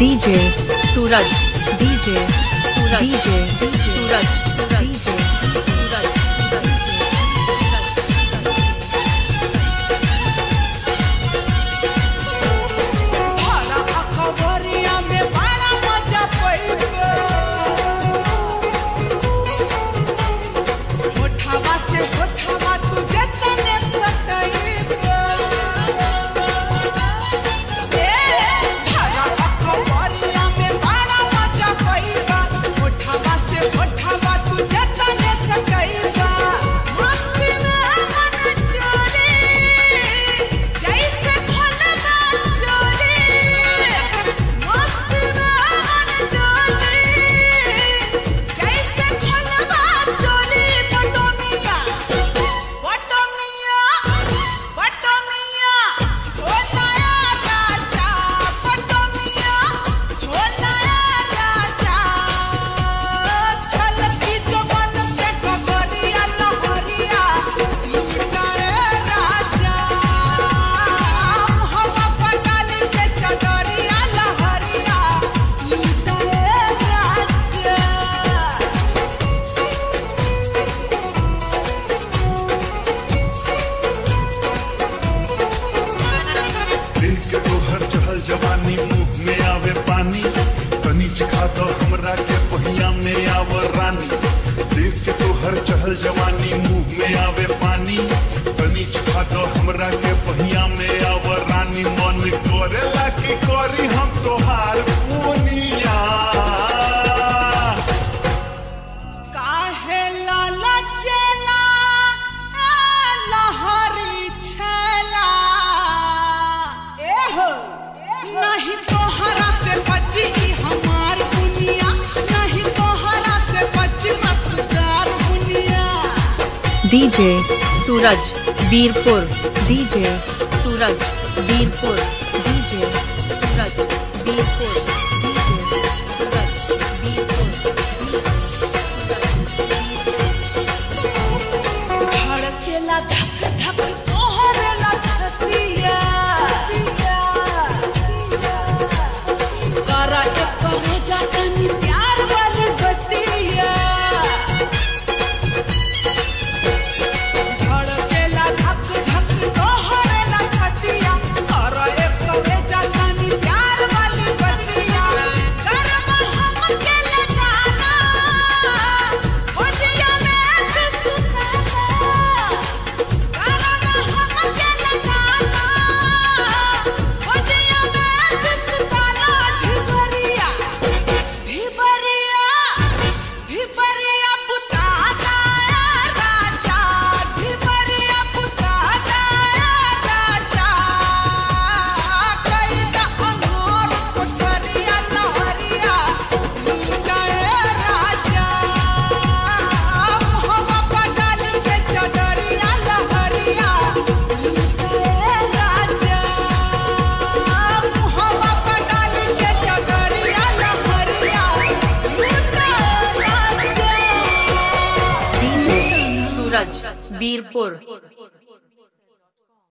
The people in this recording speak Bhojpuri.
डीजे सूरज, डीजे सूरज, डीजे सूरज, डीजे सूरज। जवानी मुंह में आवे पानी, तनी चिखा दो हमरा के पहिया में आवर रानी। देख के तो हर चहल जवानी मुंह में आवे पानी, तनी चिखा दो हमरा के पहिया में आवर रानी। मन करेला की करी हम तोहार पुनिया, काहे लाला चेला लहरी छेला। एहो नहीं तोहरा से बची हमार दुनिया, नहीं तोहरा से बची मसदार दुनिया। डीजे सूरज बीरपुर, डीजे सूरज बीरपुर, डीजे सूरज बीरपुर, डीजे सूरज बीरपुर। धड़केला धक धक तोहरेला छतिया, करा एक करे जातनी प्यार वाली बतिया। धड़केला धक धक तोहरेला छतिया, करा एक करे जातनी प्यार वाली बतिया। करम हम के लगाना ओदिया में सुताना, करम हम के लगाना ओदिया में सुताना। ढिबरिया ढिबरिया ढिबरिया पुताना राजा, ढिबरिया पुताना राजा। कैदा अनोर कोठरिया लहरिया लुटाए राजा, मुहवा पटाल के चदरिया लहरिया लुटाए राजा, मुहवा पटाल के चदरिया लहरिया लुटाए राजा। डीजे सूरज बीरपुर।